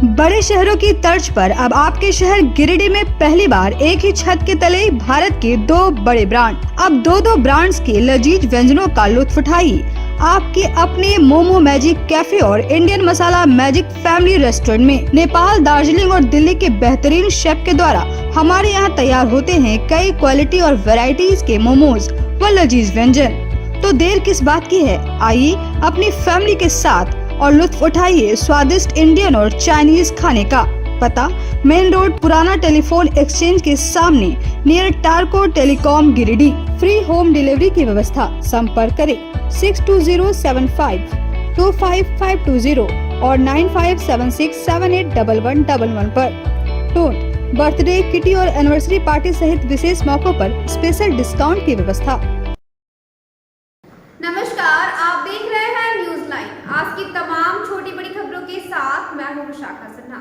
बड़े शहरों की तर्ज पर अब आपके शहर गिरिडीह में पहली बार एक ही छत के तले भारत के दो बड़े ब्रांड। अब दो ब्रांड्स के लजीज व्यंजनों का लुत्फ उठाइए। आपके अपने मोमो मैजिक कैफे और इंडियन मसाला मैजिक फैमिली रेस्टोरेंट में नेपाल, दार्जिलिंग और दिल्ली के बेहतरीन शेफ के द्वारा हमारे यहाँ तैयार होते हैं कई क्वालिटी और वैरायटीज के मोमोज व लजीज व्यंजन। तो देर किस बात की है, आइए अपनी फैमिली के साथ और लुत्फ उठाइए स्वादिष्ट इंडियन और चाइनीज खाने का। पता मेन रोड, पुराना टेलीफोन एक्सचेंज के सामने, near Tarco telecom, Giridih. Free home delivery की व्यवस्था। संपर्क करें 6207525520 और 9576781111 पर। टोन बर्थडे, किटी और एनिवर्सरी पार्टी सहित विशेष मौकों पर स्पेशल डिस्काउंट की व्यवस्था। नमस्कार, आप देख रहे हैं न्यूज लाइन। आज की तमाम छोटी बड़ी खबरों के साथ मैं हूं विशाखा सिन्हा।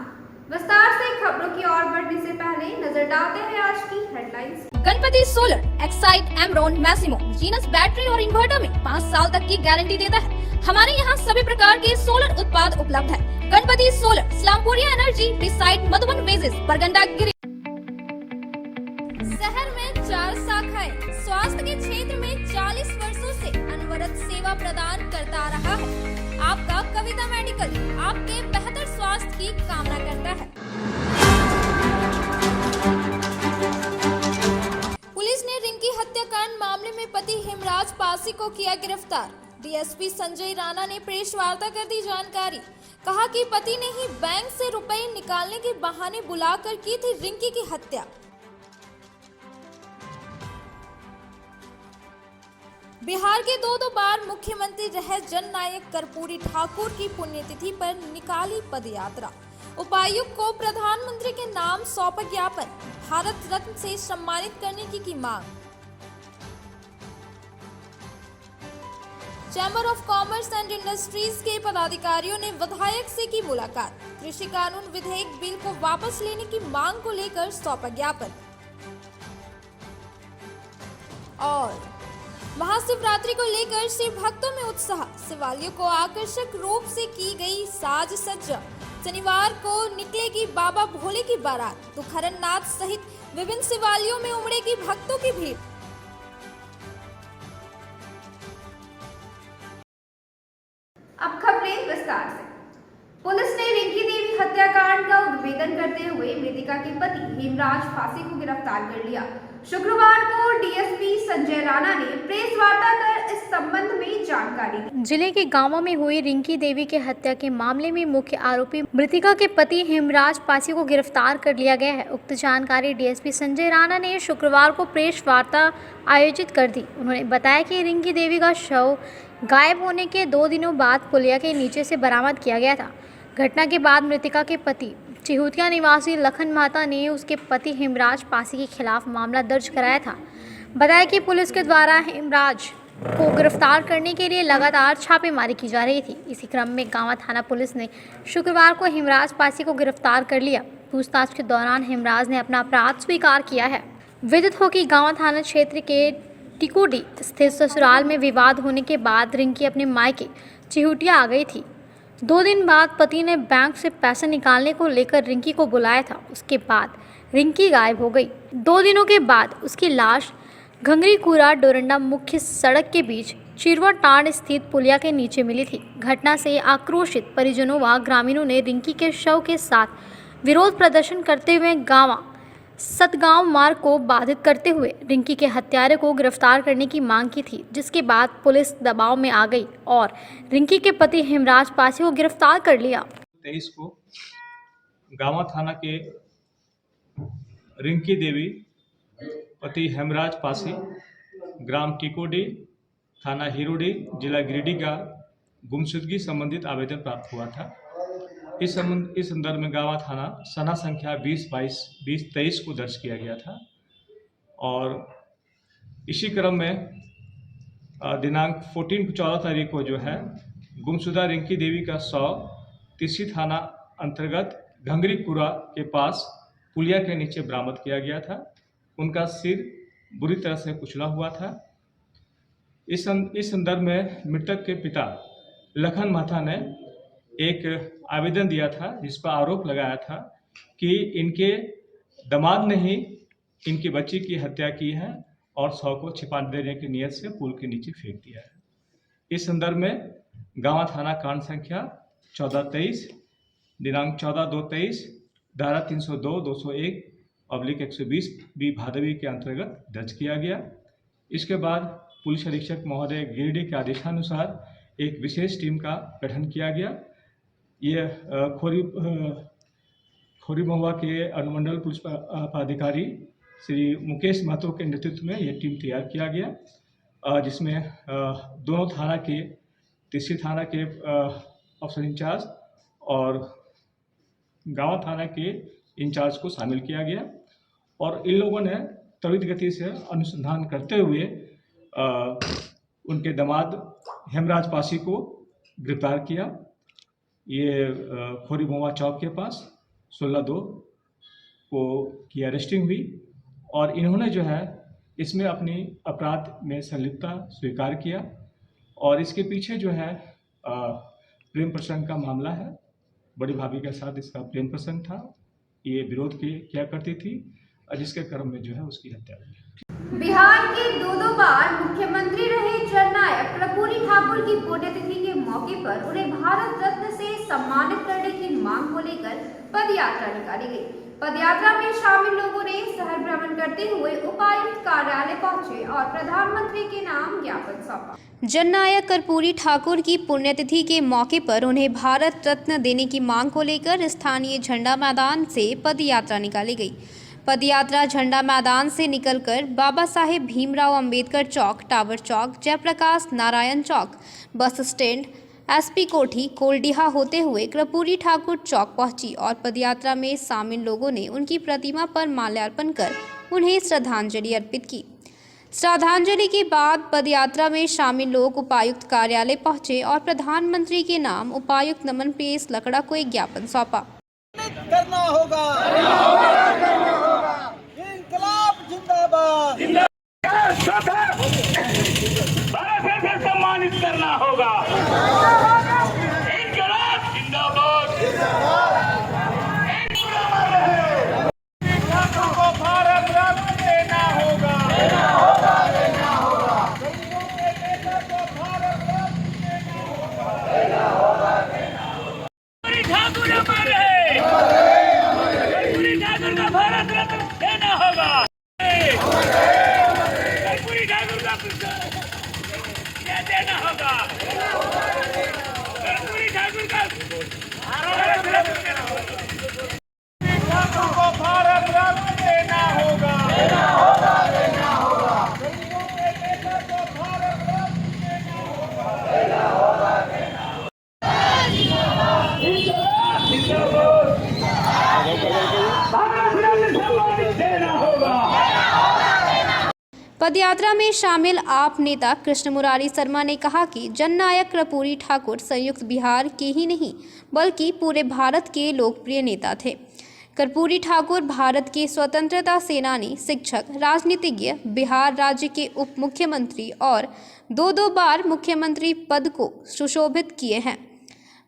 विस्तार से खबरों की ओर बढ़ने से पहले नजर डालते हैं आज की headlines. Ganpati solar, Exide, Amaron, Maximo, Genus battery और इन्वर्टर में 5 साल तक की गारंटी देता है। हमारे यहाँ सभी प्रकार के सोलर उत्पाद उपलब्ध है। गणपति सोलर, स्लामपुरिया एनर्जी, रिसाइट, मधुबन वेजेस, परगंडा, गिरी। शहर में 4 शाखाएं स्वास्थ्य के क्षेत्र में 40 वर्षों से अनवरत सेवा प्रदान करता रहा है। आपका कविता मेडिकल आपके बेहतर स्वास्थ्य की कामना करता है। पुलिस ने रिंकी हत्याकांड मामले में पति हेमराज पासी को किया गिरफ्तार। डीएसपी संजय राणा ने प्रेस वार्ता कर दी जानकारी। कहा कि पति ने ही बैंक से रुपए निकालने के बहाने बुलाकर की थी रिंकी की हत्या। बिहार के दो बार मुख्यमंत्री रहे जननायक कर्पूरी ठाकुर की पुण्यतिथि पर निकाली पदयात्रा। उपायुक्त को प्रधानमंत्री के नाम सौंपा ज्ञापन। भारत रत्न से सम्मानित करने की मांग। Chamber of commerce and industries के पदाधिकारियों ने विधायक से की मुलाकात। कृषि कानून विधेयक बिल को वापस लेने की मांग को लेकर सौंपा ज्ञापन। और महाशिवरात्रि को लेकर शिव भक्तों में उत्साह। शिवालयों को आकर्षक रूप से की गई साज सज्जा। शनिवार को निकलेगी बाबा भोले की बारात। दुखहरण नाथ सहित विभिन्न शिवालयों में उमड़ेगी भक्तों की भीड़। अब खबरें विस्तार से। पुलिस ने रिंकी देवी हत्याकांड का उद्भेदन करते हुए मृतका के पति हेमराज पासी को गिरफ्तार कर लिया। शुक्रवार को डीएसपी संजय राणा ने प्रेस वार्ता कर इस संबंध में जानकारी दी। जिले के गांवों में हुई रिंकी देवी के हत्या के मामले में मुख्य आरोपी मृतका के पति हेमराज पासी को गिरफ्तार कर लिया गया है। उक्त जानकारी डीएसपी संजय राणा ने शुक्रवार को प्रेस वार्ता आयोजित कर दी। उन्होंने बताया कि रिंकी देवी का शव गायब होने के 2 दिनों बाद पुलिया के नीचे से बरामद किया गया था। घटना के बाद मृतका के पति चिहुतिया निवासी लखन माता ने उसके पति हेमराज पासी के खिलाफ मामला दर्ज कराया था। बताया कि पुलिस के द्वारा हेमराज को गिरफ्तार करने के लिए लगातार छापेमारी की जा रही थी। इसी क्रम में गांवा थाना पुलिस ने शुक्रवार को हेमराज पासी को गिरफ्तार कर लिया। पूछताछ के दौरान हेमराज ने अपना अपराध स्वीकार किया है। विदित हो कि गांवा थाना क्षेत्र के टिकोडी स्थित ससुराल में विवाद होने के बाद रिंकी अपने मायके चिहुटिया आ गई थी। 2 दिन बाद पति ने बैंक से पैसे निकालने को लेकर रिंकी को बुलाया था। उसके बाद रिंकी गायब हो गई। 2 दिनों के बाद उसकी लाश घंगरीकुरा डोरंडा मुख्य सड़क के बीच चिरवा टांड स्थित पुलिया के नीचे मिली थी। घटना से आक्रोशित परिजनों व ग्रामीणों ने रिंकी के शव के साथ विरोध प्रदर्शन करते हुए गांवा सतगांव मार्ग को बाधित करते हुए रिंकी के हत्यारे को गिरफ्तार करने की मांग की थी, जिसके बाद पुलिस दबाव में आ गई और रिंकी के पति हेमराज पासी को गिरफ्तार कर लिया। 23 को गांवा थाना के रिंकी देवी पति हेमराज पासी, ग्राम टिकोडी, थाना हिरोडी, जिला गिरिडीह का गुमशुदगी संबंधित आवेदन प्राप्त हुआ था। इस संदर्भ में गांवा थाना सना संख्या 20-22-20-23 को दर्ज किया गया था और इसी क्रम में दिनांक 14 तारीख को जो है गुमशुदा रिंकी देवी का शव तिरसी थाना अंतर्गत घंगरीकुरा के पास पुलिया के नीचे बरामद किया गया था। उनका सिर बुरी तरह से कुचला हुआ था। इस संदर्भ में मृतक के पिता लखन माथा ने एक आवेदन दिया था जिस पर आरोप लगाया था कि इनके दामाद ने ही इनकी बच्ची की हत्या की है और शव को छिपा देने की नीयत से पुल के नीचे फेंक दिया है। इस संदर्भ में गांवा थाना कांड संख्या 1423 दिनांक 14/2/23 धारा 302/201/120 बी भादवी के अंतर्गत दर्ज किया गया। इसके बाद पुलिस अधीक्षक महोदय गिरिडीह के आदेशानुसार एक विशेष टीम का गठन किया गया। ये खोरी महुआ के अनुमंडल पुलिस पदाधिकारी श्री मुकेश महतो के नेतृत्व में यह टीम तैयार किया गया, जिसमें दोनों थाना के तीसरी थाना के अफसर इंचार्ज और गांव थाना के इंचार्ज को शामिल किया गया और इन लोगों ने त्वरित गति से अनुसंधान करते हुए उनके दामाद हेमराज पासी को गिरफ्तार किया। ये खोरी महुआ चौक के पास 16/2 को की अरेस्टिंग हुई और इन्होंने जो है इसमें अपनी अपराध में संलिप्तता स्वीकार किया और इसके पीछे जो है प्रेम प्रसंग का मामला है। बड़ी भाभी के साथ इसका प्रेम प्रसंग था, ये विरोध किया करती थी और जिसके क्रम में जो है उसकी हत्या हुई। बिहार के दो बार मुख्यमंत्री रहे जननायक कर्पूरी ठाकुर की पुण्यतिथि के मौके पर उन्हें भारत रत्न से सम्मानित करने की मांग को लेकर पदयात्रा निकाली गई। पदयात्रा में शामिल लोगों ने शहर भ्रमण करते हुए उपायुक्त कार्यालय पहुंचे और प्रधानमंत्री के नाम ज्ञापन सौंपा। जननायक कर्पूरी ठाकुर की पुण्यतिथि के मौके पर उन्हें भारत रत्न देने की मांग को लेकर स्थानीय झंडा मैदान से पदयात्रा निकाली गई। पदयात्रा झंडा मैदान से निकलकर बाबा साहेब भीमराव अंबेडकर चौक, टावर चौक, जयप्रकाश नारायण चौक, बस स्टैंड, एसपी कोठी, कोलडीहा होते हुए कर्पूरी ठाकुर चौक पहुंची और पदयात्रा में शामिल लोगों ने उनकी प्रतिमा पर माल्यार्पण कर उन्हें श्रद्धांजलि अर्पित की। श्रद्धांजलि के बाद पदयात्रा में शामिल लोग उपायुक्त कार्यालय पहुंचे और प्रधानमंत्री के नाम उपायुक्त नमन प्रेस लकड़ा को एक ज्ञापन सौंपा। करना होगा, इंकलाब जिंदाबाद, भारत से सम्मानित करना होगा, इंकलाब जिंदाबाद, को भारत रत्न देना होगा, ठाकुर अमर है, कर्पूरी ठाकुर का भारत रत्न देना होगा, कर्पूरी ठाकुर का देना होगा, कर्पूरी ठाकुर का भारत रत्न देना होगा, ठाकुर को भारत रत्न देना होगा, देना होगा, देना होगा, गरीबों के नेता को भारत रत्न देना होगा, देना होगा, देना होगा। पदयात्रा में शामिल आप नेता कृष्ण मुरारी शर्मा ने कहा कि जननायक कर्पूरी ठाकुर संयुक्त बिहार के ही नहीं बल्कि पूरे भारत के लोकप्रिय नेता थे। कर्पूरी ठाकुर भारत के स्वतंत्रता सेनानी, शिक्षक, राजनीतिज्ञ, बिहार राज्य के उप मुख्यमंत्री और दो बार मुख्यमंत्री पद को सुशोभित किए हैं।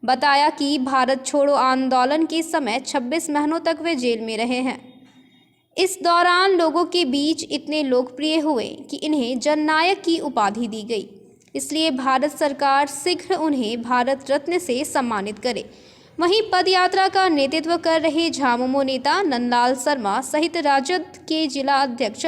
बताया कि भारत छोड़ो आंदोलन के समय 26 महीनों तक वे जेल में रहे हैं। इस दौरान लोगों के बीच इतने लोकप्रिय हुए कि इन्हें जननायक की उपाधि दी गई। इसलिए भारत सरकार शीघ्र उन्हें भारत रत्न से सम्मानित करे। वहीं पदयात्रा का नेतृत्व कर रहे झामुमो नेता नंदलाल शर्मा सहित राजद के जिला अध्यक्ष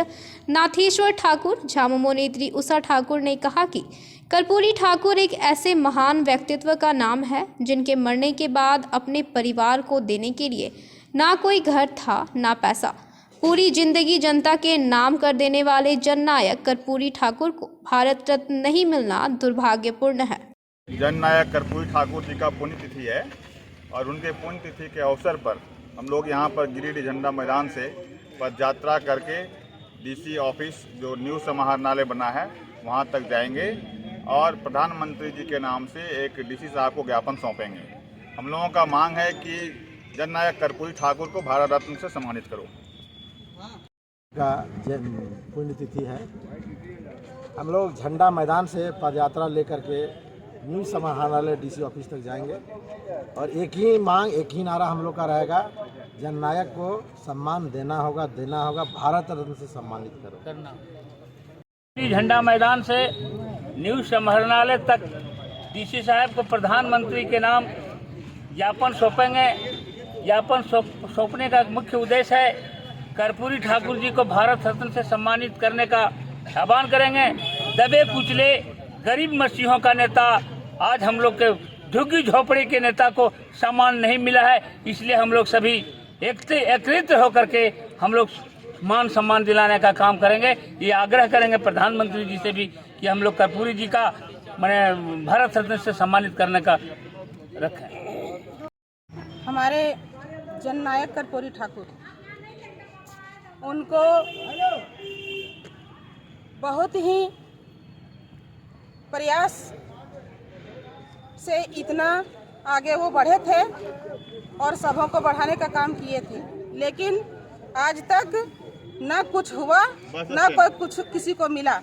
नाथेश्वर ठाकुर, झामुमो नेत्री उषा ठाकुर ने कहा कि कर्पूरी ठाकुर एक ऐसे महान व्यक्तित्व का नाम है जिनके मरने के बाद अपने परिवार को देने के लिए ना कोई घर था ना पैसा। पूरी जिंदगी जनता के नाम कर देने वाले जननायक कर्पूरी ठाकुर को भारत रत्न नहीं मिलना दुर्भाग्यपूर्ण है। जननायक कर्पूरी ठाकुर जी का पुण्यतिथि है और उनके पुण्यतिथि के अवसर पर हम लोग यहाँ पर गिरिडीह झंडा मैदान से पदयात्रा करके डीसी ऑफिस जो न्यू समाहरणालय बना है वहाँ तक जाएंगे और प्रधानमंत्री जी के नाम से एक डीसी साहब को ज्ञापन सौंपेंगे। हम लोगों का मांग है कि जननायक कर्पूरी ठाकुर को भारत रत्न से सम्मानित करो। का पुण्यतिथि है। हम लोग झंडा मैदान से पदयात्रा लेकर के न्यू समाहरणालय डीसी ऑफिस तक जाएंगे और एक ही मांग, एक ही नारा हम लोग का रहेगा, जननायक को सम्मान देना होगा, भारत रत्न से सम्मानित करना। झंडा मैदान से न्यू समाहरणालय तक डीसी साहब को प्रधानमंत्री के नाम ज्ञापन सौंपेंगे। ज्ञापन सौंपने का मुख्य उद्देश्य है कर्पूरी ठाकुर जी को भारत रत्न से सम्मानित करने का आह्वान करेंगे। दबे कुचले गरीब मसीहों का नेता, आज हम लोग के झुग्गी झोपड़ी के नेता को सम्मान नहीं मिला है, इसलिए हम लोग सभी एकत्रित होकर के हम लोग मान सम्मान दिलाने का काम करेंगे। ये आग्रह करेंगे प्रधानमंत्री जी से भी कि हम लोग कर्पूरी जी का मैंने भारत रत्न से सम्मानित करने का रखें। हमारे जननायक कर्पूरी ठाकुर, उनको बहुत ही प्रयास से इतना आगे वो बढ़े थे और सबों को बढ़ाने का काम किए थे, लेकिन आज तक ना कुछ हुआ, ना कोई कुछ किसी को मिला।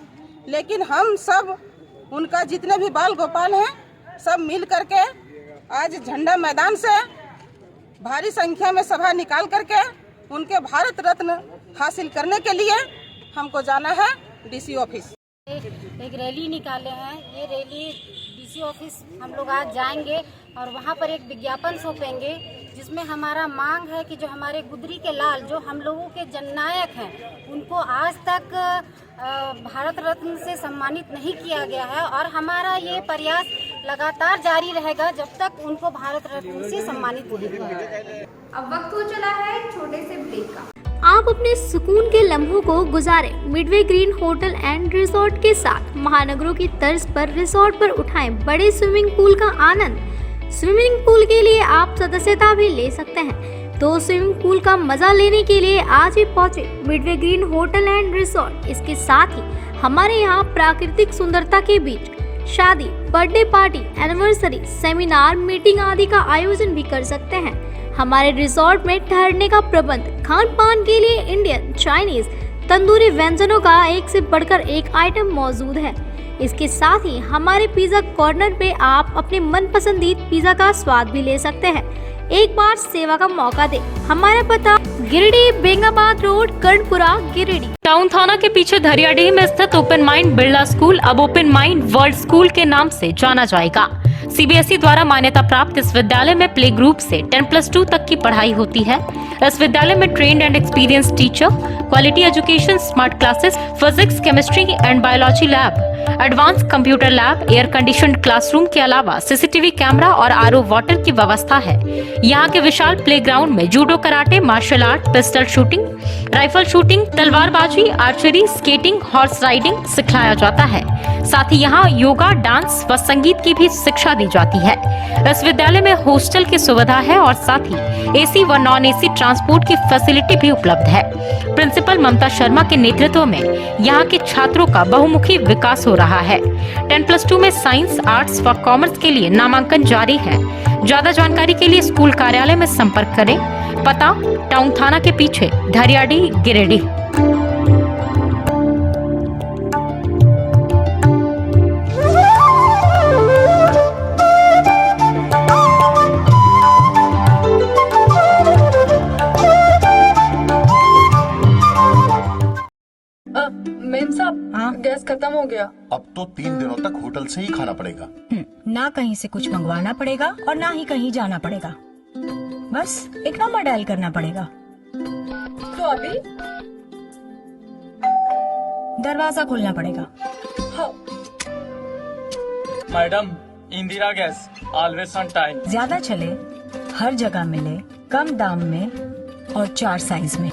लेकिन हम सब उनका जितने भी बाल गोपाल हैं सब मिल करके आज झंडा मैदान से भारी संख्या में सभा निकाल करके उनके भारत रत्न हासिल करने के लिए हमको जाना है डीसी ऑफिस। एक रैली निकाले हैं, ये रैली डीसी ऑफिस हम लोग आज जाएंगे और वहाँ पर एक विज्ञापन सौंपेंगे जिसमें हमारा मांग है कि जो हमारे गुदरी के लाल, जो हम लोगों के जननायक हैं, उनको आज तक भारत रत्न से सम्मानित नहीं किया गया है और हमारा ये प्रयास लगातार जारी रहेगा जब तक उनको भारत रत्न से सम्मानित नहीं किया जाए। अब वक्त हो चला है छोटे से ब्रेक का। आप अपने सुकून के लम्हों को गुजारें midway green hotel and resort के साथ। महानगरों की तर्ज पर रिजॉर्ट पर उठाएं बड़े स्विमिंग पूल का आनंद। स्विमिंग पूल के लिए आप सदस्यता भी ले सकते हैं, तो स्विमिंग पूल का मजा लेने के लिए आज ही पहुंचे Midway green hotel and resort. इसके साथ ही हमारे यहाँ प्राकृतिक सुंदरता के बीच शादी, birthday party, anniversary, seminar, meeting आदि का आयोजन भी कर सकते हैं। हमारे रिजॉर्ट में ठहरने का प्रबंध, खान पान के लिए इंडियन, चाइनीज, तंदूरी व्यंजनों का एक से बढ़कर एक आइटम मौजूद है। इसके साथ ही हमारे पिज्जा कॉर्नर पे आप अपने मनपसंदीदा पिज्जा का स्वाद भी ले सकते हैं। एक बार सेवा का मौका दे। हमारा पता गिरिडीह बेंगाबाद रोड, कर्णपुरा, गिरिडीह। टाउन थाना के पीछे धरियाडीह में स्थित ओपन माइंड बिरला स्कूल अब ओपन माइंड वर्ल्ड स्कूल के नाम से जाना जाएगा। सीबीएसई द्वारा मान्यता प्राप्त इस विद्यालय में प्ले ग्रुप से 10+2 तक की पढ़ाई होती है। इस विद्यालय में trained and experience teacher, quality education, smart classes, physics, chemistry and biology lab, advance computer lab, air conditioned classroom के अलावा सीसीटीवी कैमरा और आरओ वाटर की व्यवस्था है। यहाँ के विशाल प्लेग्राउंड में judo, karate, martial art, pistol shooting, rifle shooting, तलवारबाजी, आर्चरी, स्केटिंग, हॉर्स राइडिंग सिखाया जाता है। साथ ही यहाँ योगा, डांस व संगीत की भी शिक्षा दी जाती है। इस विद्यालय में हॉस्टल की सुविधा है और साथ ही एसी व नॉन एसी ट्रांसपोर्ट की फैसिलिटी भी उपलब्ध है। प्रिंसिपल ममता शर्मा के नेतृत्व में यहाँ के छात्रों का बहुमुखी विकास हो रहा है। 10+2 में साइंस, आर्ट्स व कॉमर्स के लिए नामांकन जारी है। ज्यादा जानकारी के लिए स्कूल कार्यालय में संपर्क करें। पता टाउन थाना के पीछे, धरियाडीह, गिरिडीह। मेम साहब, हाँ? गैस खत्म हो गया। अब तो 3 दिनों तक होटल से ही खाना पड़ेगा। ना कहीं से कुछ मंगवाना पड़ेगा और ना ही कहीं जाना पड़ेगा। बस एक नंबर डायल करना पड़ेगा। तो अभी दरवाजा खोलना पड़ेगा। हाँ। Madam, Indira gas always on time. ज्यादा चले, हर जगह मिले, कम दाम में और 4 साइज में।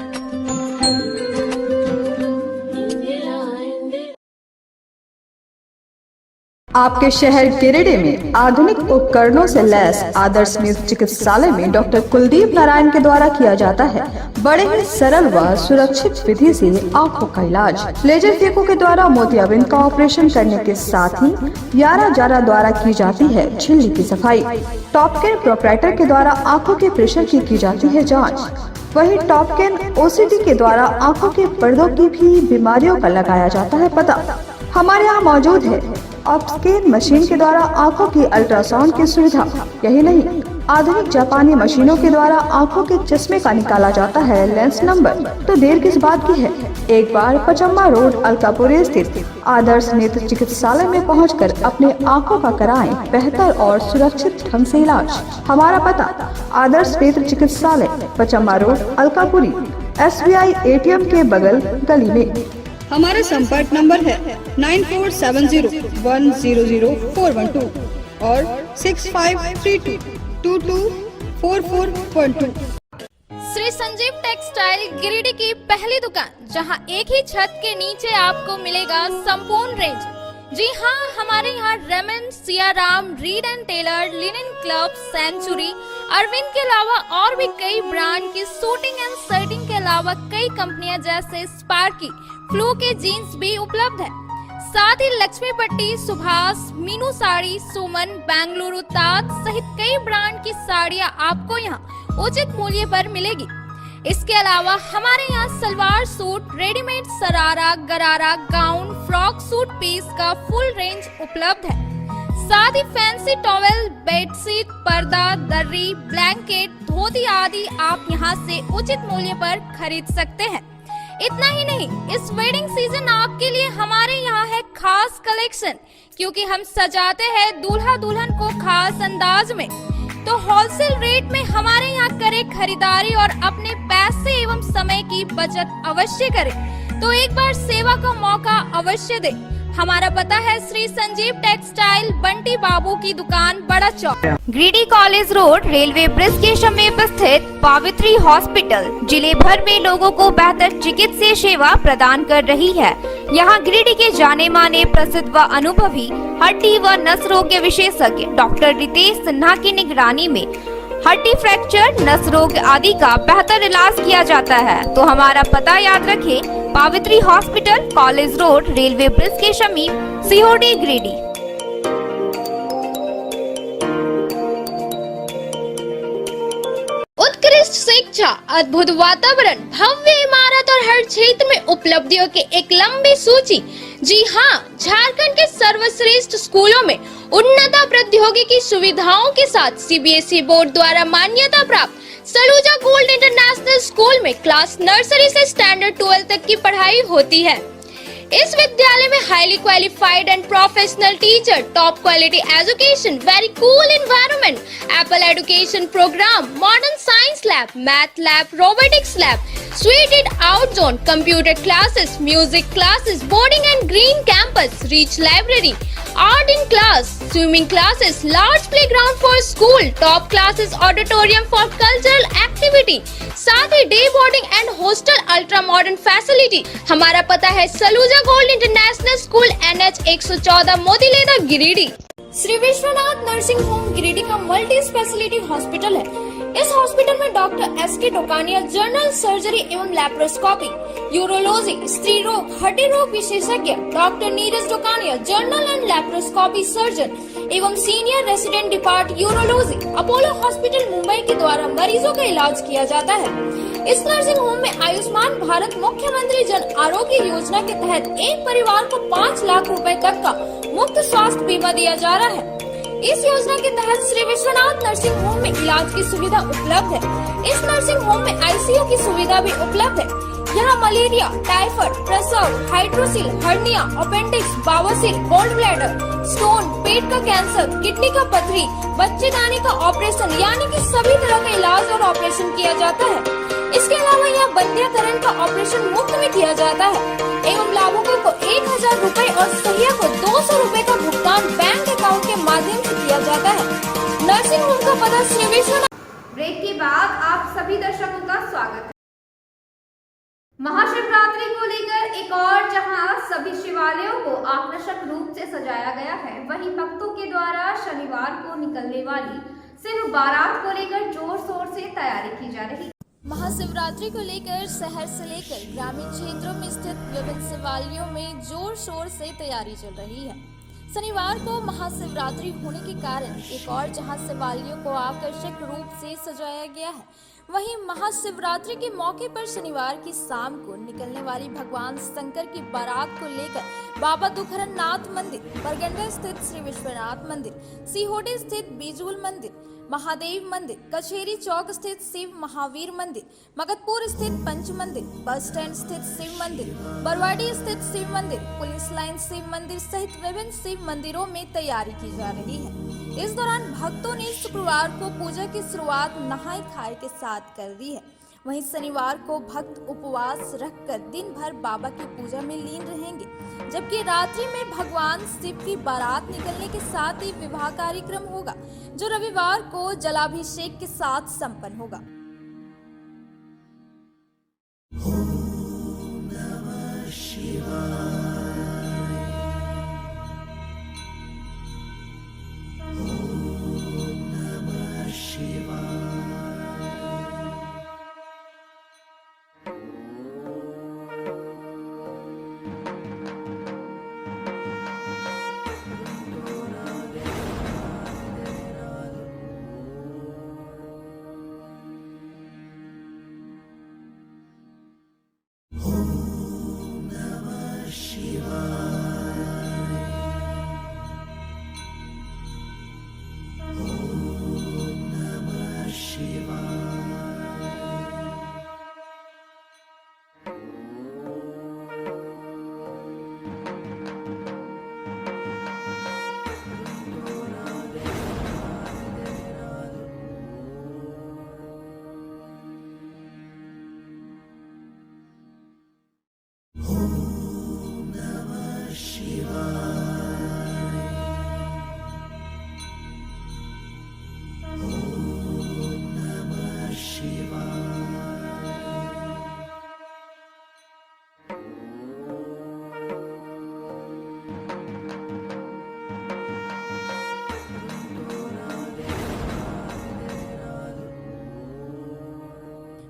आपके शहर गिरिडीह में आधुनिक उपकरणों से लैस आदर्श नेत्र चिकित्सालय में डॉक्टर कुलदीप नारायण के द्वारा किया जाता है बड़े ही सरल व सुरक्षित विधि से आंखों का इलाज। लेजर फेको के द्वारा मोतियाबिंद का ऑपरेशन करने के साथ ही यारा जारा द्वारा की जाती है झिल्ली की सफाई। टॉपकेन प्रोपराइटर के द्वारा आंखों के प्रेशर की जाती है जाँच। वही टॉपकेन ओसीडी के द्वारा आंखों के पर्दों की भी बीमारियों का लगाया जाता है पता। हमारे यहाँ मौजूद है ऑप्टिकल मशीन के द्वारा आंखों की अल्ट्रासाउंड की सुविधा। यही नहीं, आधुनिक जापानी मशीनों के द्वारा आंखों के चश्मे का निकाला जाता है लेंस नंबर। तो देर किस बात की है, एक बार पचम्मा रोड अलकापुरी स्थित आदर्श नेत्र चिकित्सालय में पहुंचकर अपने आंखों का कराएं बेहतर और सुरक्षित ढंग से इलाज। हमारा पता आदर्श नेत्र चिकित्सालय, Pachamba road Alkapuri, SBI ATM के बगल गली में। हमारा संपर्क नंबर है 9470100412 और 6532224412। श्री संजीव टेक्सटाइल गिरिडीह की पहली दुकान, जहां एक ही छत के नीचे आपको मिलेगा संपूर्ण रेंज। जी हाँ, हमारे यहाँ Raymond, Siyaram, Reid and Taylor, linen club, century, Arvind के अलावा और भी कई ब्रांड की सूटिंग एंड शर्टिंग के अलावा कई कंपनियां जैसे स्पार्की, फ्लू के जीन्स भी उपलब्ध है। साथ ही लक्ष्मी पट्टी, सुभाष, मीनू साड़ी, सुमन, बेंगलुरु ताज सहित कई ब्रांड की साड़ियां आपको यहाँ उचित मूल्य पर मिलेगी। इसके अलावा हमारे यहाँ सलवार सूट, रेडीमेड सरारा, गरारा, गाउन, फ्रॉक सूट पीस का फुल रेंज उपलब्ध है। साथ ही फैंसी टॉवेल, बेडशीट, पर्दा, दर्री, ब्लैंकेट, धोती आदि आप यहाँ से उचित मूल्य पर खरीद सकते हैं। इतना ही नहीं, इस वेडिंग सीजन आपके लिए हमारे यहाँ है खास कलेक्शन, क्योंकि हम सजाते हैं दूल्हा दुल्हन को खास अंदाज में। तो होलसेल रेट में हमारे यहाँ करें खरीदारी और अपने पैसे एवं समय की बचत अवश्य करें। तो एक बार सेवा का मौका अवश्य दें। हमारा पता है श्री संजीव टेक्सटाइल, बंटी बाबू की दुकान, Bada Chowk, Giridih college road, railway bridge के समीप स्थित पावित्री हॉस्पिटल जिले भर में लोगों को बेहतर चिकित्सीय सेवा प्रदान कर रही है। यहाँ गिरिडीह के जाने माने, प्रसिद्ध व अनुभवी हड्डी व नस रोग के विशेषज्ञ डॉक्टर रितेश सिन्हा की निगरानी में हड्डी फ्रैक्चर, नस रोग आदि का बेहतर इलाज किया जाता है। तो हमारा पता याद रखें, Pavitri hospital, college road, railway bridge के समीप, सीओडी, गिरिडीह। उत्कृष्ट शिक्षा, अद्भुत वातावरण, भव्य इमारत और हर क्षेत्र में उपलब्धियों की एक लंबी सूची। जी हाँ, झारखंड के सर्वश्रेष्ठ स्कूलों में उन्नत प्रौद्योगिकी सुविधाओं के साथ CBSE बोर्ड द्वारा मान्यता प्राप्त सलूजा गोल्ड इंटरनेशनल स्कूल में क्लास नर्सरी से स्टैंडर्ड 12 तक की पढ़ाई होती है। इस विद्यालय में highly qualified and professional teacher, top quality education, very cool environment, Apple education programme, modern science lab, math lab, robotics lab, suited out zone, computer classes, music classes, boarding and green campus, rich library, art in class, swimming classes, large playground for school, top classes, auditorium for cultural activity, साथ ही day boarding and hostel, ultra modern facility. हमारा पता है Saluja gold international School, NH 114, Motileda, Giridih. Shri Vishwanath nursing home Giridih का multi speciality hospital है। इस hospital में doctor SK Tokania general surgery एवं लैप्रोस्कोपी, यूरोलॉजी, स्त्री रोग, हड्डी रोग विशेषज्ञ, doctor Neeraj Tokania general and laparoscopy surgeon एवं senior resident depart urology, Apollo hospital Mumbai के द्वारा मरीजों का इलाज किया जाता है। इस नर्सिंग होम में आयुष्मान भारत मुख्यमंत्री जन आरोग्य योजना के तहत एक परिवार को 5 लाख रुपए तक का मुफ्त स्वास्थ्य बीमा दिया जा रहा है। इस योजना के तहत श्री विश्वनाथ नर्सिंग होम में इलाज की सुविधा उपलब्ध है। इस नर्सिंग होम में ICU की सुविधा भी उपलब्ध है। यहाँ मलेरिया, टाइफाइड, प्रसव, हाइड्रोसिल, हर्निया, अपेंडिक्स, बावसील, गोल्ड ब्लैडर, स्टोन, पेट का कैंसर, किडनी का पथरी, बच्चेदानी का ऑपरेशन यानी कि सभी तरह का इलाज और ऑपरेशन किया जाता है। इसके अलावा यहाँ बंध्याकरण का ऑपरेशन मुफ्त में किया जाता है एवं लाभुकों को 1000 रुपए और सहिया को 200 रुपए का भुगतान बैंक अकाउंट के माध्यम से किया जाता है। नर्सिंग होम का पता श्री विश्वनाथ। ब्रेक के बाद आप सभी दर्शकों का स्वागत है। महाशिवरात्रि को लेकर एक और जहां सभी शिवालयों को आकर्षक रूप से सजाया गया है, वहीं भक्तों के द्वारा शनिवार को निकलने वाली सिर्फ बारात को लेकर जोर शोर से तैयारी की जा रही है। महाशिवरात्रि को लेकर शहर से लेकर ग्रामीण क्षेत्रों में स्थित विभिन्न शिवालयों में जोर शोर से तैयारी चल रही है। शनिवार को महाशिवरात्रि होने के कारण एक और जहां शिवालयों को आकर्षक रूप से सजाया गया है, वहीं महाशिवरात्रि के मौके पर शनिवार की शाम को निकलने वाली भगवान शंकर की बारात को लेकर बाबा दुखरन नाथ मंदिर, बरगंडा स्थित श्री विश्वनाथ मंदिर, सीहोडी स्थित बीजूल मंदिर, महादेव मंदिर, कचेरी चौक स्थित शिव महावीर मंदिर, मगधपुर स्थित पंच मंदिर, बस स्टैंड स्थित शिव मंदिर, बरवाडी स्थित शिव मंदिर, पुलिस लाइन शिव मंदिर सहित विभिन्न शिव मंदिरों में तैयारी की जा रही है। इस दौरान भक्तों ने शुक्रवार को पूजा की शुरुआत नहाय खाए के साथ कर दी है। वहीं शनिवार को भक्त उपवास रखकर दिन भर बाबा की पूजा में लीन रहेंगे, जबकि रात्रि में भगवान शिव की बारात निकलने के साथ ही विवाह कार्यक्रम होगा, जो रविवार को जलाभिषेक के साथ संपन्न होगा।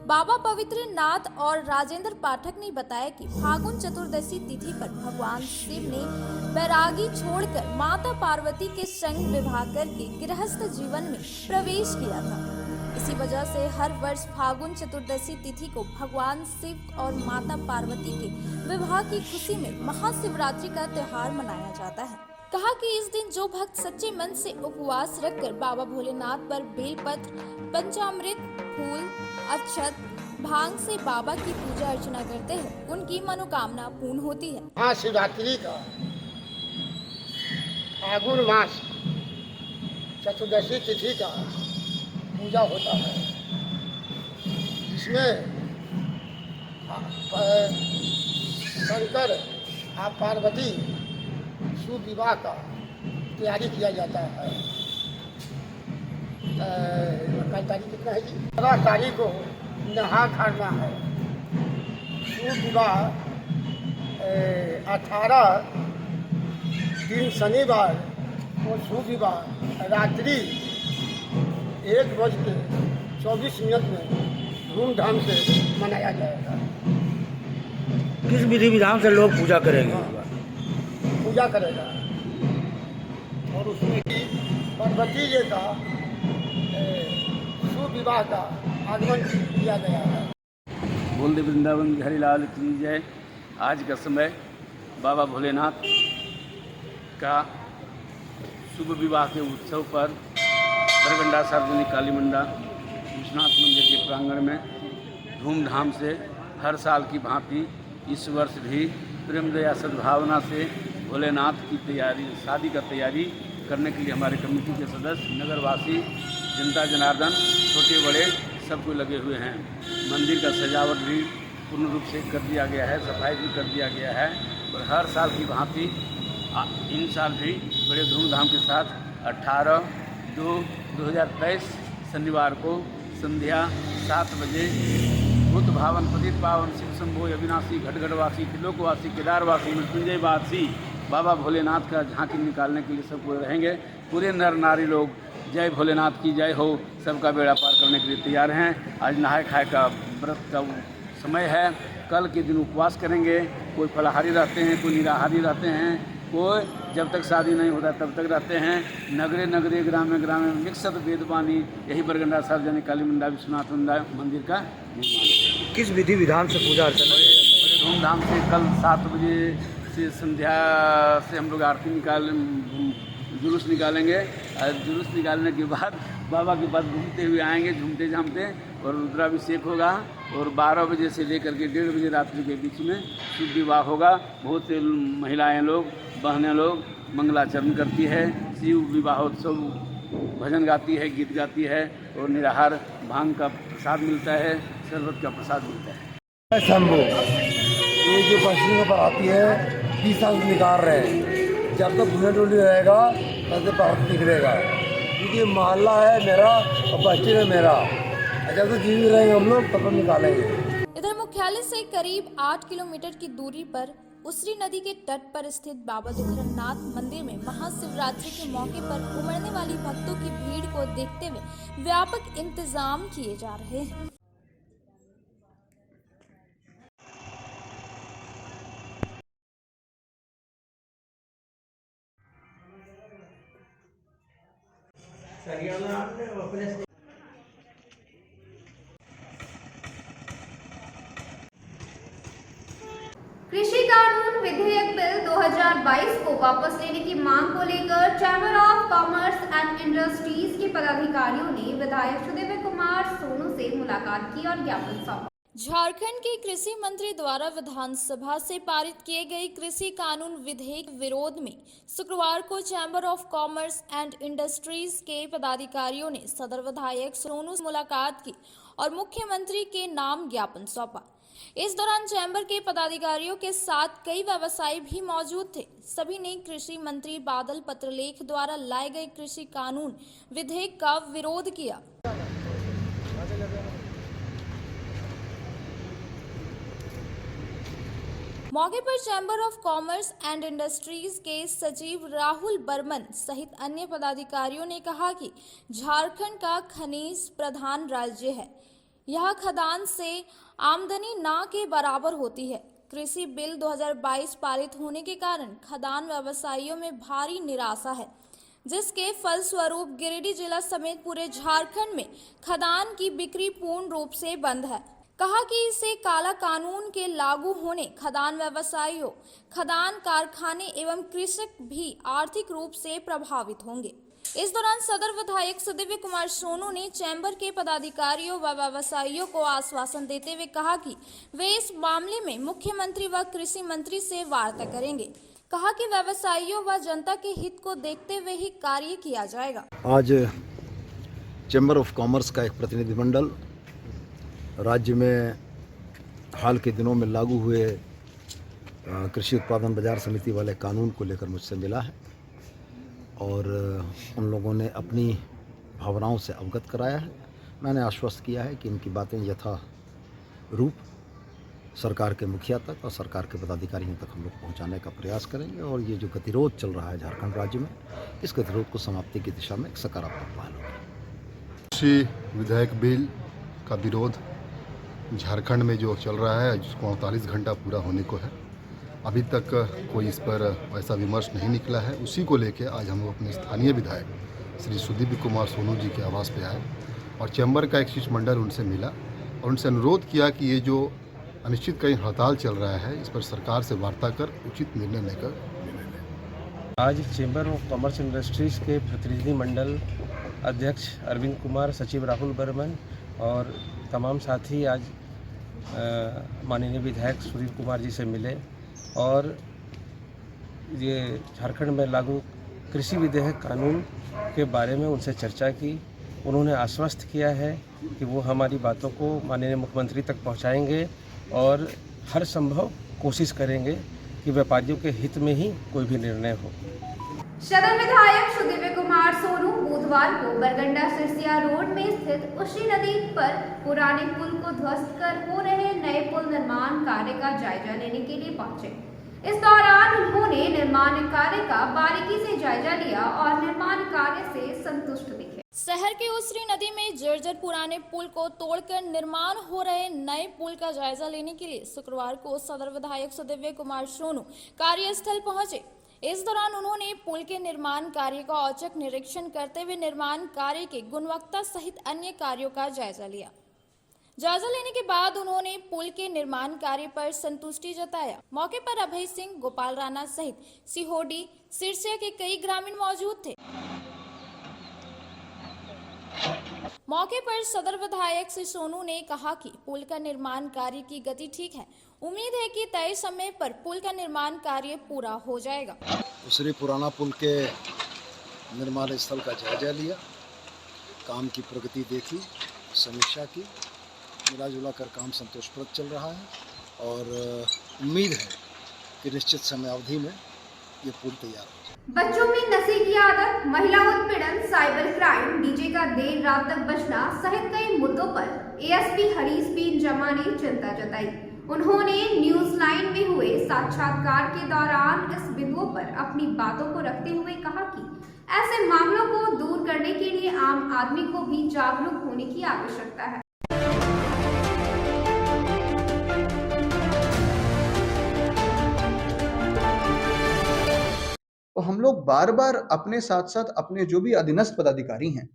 बाबा पवित्र नाथ और राजेंद्र पाठक ने बताया कि फागुन चतुर्दशी तिथि पर भगवान शिव ने बैरागी छोड़कर माता पार्वती के संग विवाह करके गृहस्थ जीवन में प्रवेश किया था। इसी वजह से हर वर्ष फागुन चतुर्दशी तिथि को भगवान शिव और माता पार्वती के विवाह की खुशी में महाशिवरात्रि का त्योहार मनाया जाता है। कहा कि इस दिन जो भक्त सच्चे मन से उपवास रखकर बाबा भोलेनाथ पर बेलपत्र, पंचामृत, फूल, अक्षत, भांग से बाबा की पूजा अर्चना करते हैं, उनकी मनोकामना पूर्ण होती है। महाशिवरात्रि का फागुन मास चतुर्दशी तिथि का पूजा होता है, जिसमें शंकर और पार्वती शुभ विवाह का तैयारी किया जाता है। कल तारीख कितना है जी? 15 तारीख को नहा खाना है। शुभ विवाह 18 दिन शनिवार को शुभ विवाह रात्रि 1:24 में धूमधाम से मनाया जाएगा। किस विधि विधान से लोग पूजा करेंगे? पूजा करेगा और उसमें पार्वती जी का शुभ विवाह का आगमन किया गया है। बोल वृंदावन बिहारी लाल की जय। आज का समय बाबा भोलेनाथ का शुभ विवाह के उत्सव पर बरगंडा सार्वजनिक काली मंडा विश्वनाथ मंदिर के प्रांगण में धूमधाम से हर साल की भांति इस वर्ष भी प्रेम दया सद्भावना से भोलेनाथ की तैयारी, शादी का तैयारी करने के लिए हमारे कमेटी के सदस्य, नगरवासी, जनता जनार्दन, छोटे बड़े सब कोई लगे हुए हैं। मंदिर का सजावट भी पूर्ण रूप से कर दिया गया है, सफाई भी कर दिया गया है और हर साल की भांति इन साल भी बड़े धूमधाम के साथ 18/2/2023 शनिवार को संध्या 7 बजे बुद्ध भावन पतित पावन शिव शंभो अविनाशी घटघटवासी त्रिलोकवासी केदारवासी मृत्युंजयवासी बाबा भोलेनाथ का झांकी निकालने के लिए सब कोई रहेंगे। पूरे नर नारी लोग जय भोलेनाथ की जय हो, सबका बेड़ा पार करने के लिए तैयार हैं। आज नहाय खाए का व्रत का समय है। कल के दिन उपवास करेंगे, कोई फलाहारी रहते हैं, कोई निराहारी रहते हैं। कोई जब तक शादी नहीं होता तब तक रहते हैं। नगरे नगरे ग्रामे ग्रामे मिक्सत वेदवाणी, यही बरगंडा सार्वजनिक काली मंडा विश्वनाथ मंदिर का निर्माण। किस विधि विधान से पूजा अर्चना बड़े धूमधाम से कल 7 बजे से संध्या से हम लोग आरती जुलूस निकालेंगे। और जुलूस निकालने के बाद बाबा के पास घूमते हुए आएंगे, झूमते झामते, और रुद्राभिषेक होगा। और 12 बजे से लेकर के 1:30 बजे रात्रि के बीच में शुभ विवाह होगा। बहुत से महिलाएं लोग, बहनें लोग मंगलाचरण करती है, शिव विवाहोत्सव भजन गाती है, गीत गाती है, और निराहार भांग का प्रसाद मिलता है, शरबत का प्रसाद मिलता है। शंभू, ये जो पश्चिम पर आती है 20 साल से निकाल रहे हैं। जब तक भुना टोली रहेगा तब तक भारत निकलेगा, क्योंकि मोहल्ला है मेरा और बस्ती है मेरा। जब तक जीवित रहेंगे हम लोग तब तक निकालेंगे। इधर मुख्यालय से करीब 8 किलोमीटर की दूरी पर उसरी नदी के तट पर स्थित बाबा दुखरनाथ मंदिर में महाशिवरात्रि के मौके पर उमड़ने वाली भक्तों की भीड़ को देखते हुए व्यापक इंतजाम किए जा रहे हैं। कृषि कानून विधेयक बिल 2022 को वापस लेने की मांग को लेकर chamber of commerce and industries के पदाधिकारियों ने विधायक सुदेव कुमार सोनू से मुलाकात की और ज्ञापन सौंपा। झारखंड के कृषि मंत्री द्वारा विधानसभा से पारित किए गए कृषि कानून विधेयक विरोध में शुक्रवार को chamber of commerce and industries के पदाधिकारियों ने सदर विधायक सोनू से मुलाकात की और मुख्यमंत्री के नाम ज्ञापन सौंपा। इस दौरान चैम्बर के पदाधिकारियों के साथ कई व्यवसायी भी मौजूद थे। सभी ने कृषि मंत्री बादल पत्रलेख द्वारा लाए गए कृषि कानून विधेयक का विरोध किया। मौके पर chamber of commerce and industries के सचिव राहुल बर्मन सहित अन्य पदाधिकारियों ने कहा कि झारखंड का खनिज प्रधान राज्य है। यह खदान से आमदनी ना के बराबर होती है। कृषि बिल 2022 पारित होने के कारण खदान व्यवसायियों में भारी निराशा है, जिसके फलस्वरूप गिरिडीह जिला समेत पूरे झारखंड में खदान की बिक्री पूर्ण रूप से बंद है। कहा कि इससे काला कानून के लागू होने खदान व्यवसायियों, खदान कारखाने एवं कृषक भी आर्थिक रूप से प्रभावित होंगे। इस दौरान सदर विधायक सुदेव कुमार सोनू ने चैम्बर के पदाधिकारियों व व्यवसायियों को आश्वासन देते हुए कहा कि वे इस मामले में मुख्यमंत्री व कृषि मंत्री से वार्ता करेंगे। कहा कि व्यवसायियों व जनता के हित को देखते हुए ही कार्य किया जाएगा। आज चैम्बर ऑफ कॉमर्स का एक प्रतिनिधिमंडल राज्य में हाल के दिनों में लागू हुए कृषि उत्पादन बाजार समिति वाले कानून को लेकर मुझसे मिला है और उन लोगों ने अपनी भावनाओं से अवगत कराया है। मैंने आश्वस्त किया है कि इनकी बातें यथा रूप सरकार के मुखिया तक और सरकार के पदाधिकारियों तक हम लोग पहुंचाने का प्रयास करेंगे और ये जो गतिरोध चल रहा है झारखंड राज्य में, इस गतिरोध को समाप्ति की दिशा में एक सकारात्मक पहल होगी। कृषि विधेयक बिल का विरोध झारखंड में जो चल रहा है, जिसको 48 घंटा पूरा होने को है, अभी तक कोई इस पर ऐसा विमर्श नहीं निकला है। उसी को लेके आज हम लोग अपने स्थानीय विधायक श्री सुदेव कुमार सोनू जी के आवास पे आए और चैम्बर का एक शिष्टमंडल उनसे मिला और उनसे अनुरोध किया कि ये जो अनिश्चितकालीन हड़ताल चल रहा है, इस पर सरकार से वार्ता कर उचित निर्णय लेकर निर्णय लें। आज चैम्बर ऑफ कॉमर्स इंडस्ट्रीज़ के प्रतिनिधिमंडल अध्यक्ष अरविंद कुमार, सचिव राहुल बर्मन और तमाम साथी आज माननीय विधायक सुधीर कुमार जी से मिले और ये झारखंड में लागू कृषि विधेयक कानून के बारे में उनसे चर्चा की। उन्होंने आश्वस्त किया है कि वो हमारी बातों को माननीय मुख्यमंत्री तक पहुंचाएंगे और हर संभव कोशिश करेंगे कि व्यापारियों के हित में ही कोई भी निर्णय हो। सदर विधायक सुदेव कुमार सोनू बुधवार को बरगंडा सिरसिया रोड में स्थित उसी नदी पर पुराने पुल को ध्वस्त कर हो रहे नए पुल निर्माण कार्य का जायजा लेने के लिए पहुंचे। इस दौरान उन्होंने निर्माण कार्य का बारीकी से जायजा लिया और निर्माण कार्य से संतुष्ट दिखे। शहर के उसरी नदी में जर्जर पुराने पुल को तोड़कर निर्माण हो रहे नए पुल का जायजा लेने के लिए शुक्रवार को सदर विधायक सुदेव कुमार सोनू कार्यस्थल पहुंचे। इस दौरान उन्होंने पुल के निर्माण कार्य का औचक निरीक्षण करते हुए निर्माण कार्य की गुणवत्ता सहित अन्य कार्यों का जायजा लिया। जायजा लेने के बाद उन्होंने पुल के निर्माण कार्य पर संतुष्टि जताया। मौके पर अभय सिंह, गोपाल राणा सहित सिहोडी, सिरसिया के कई ग्रामीण मौजूद थे। मौके पर सदर विधायक श्री सोनू ने कहा कि पुल का निर्माण कार्य की गति ठीक है। उम्मीद है कि तय समय पर पुल का निर्माण कार्य पूरा हो जाएगा। दूसरे पुराना पुल के निर्माण स्थल का जायजा लिया, काम की प्रगति देखी, समीक्षा की। मिला जुला कर काम संतोषप्रद चल रहा है और उम्मीद है कि निश्चित समय अवधि में ये पुल तैयार हो जाए। बच्चों में नशे की आदत, महिला उत्पीड़न, साइबर क्राइम, डीजे का देर रात तक बजना सहित कई मुद्दों पर एएसपी हरीश पी जमा ने चिंता जताई। उन्होंने न्यूज लाइन में हुए साक्षात्कार के दौरान इस बिंदुओं पर अपनी बातों को रखते हुए कहा कि ऐसे मामलों को दूर करने के लिए आम आदमी को भी जागरूक होने की आवश्यकता है। तो हम लोग बार बार अपने साथ साथ अपने जो भी अधीनस्थ पदाधिकारी हैं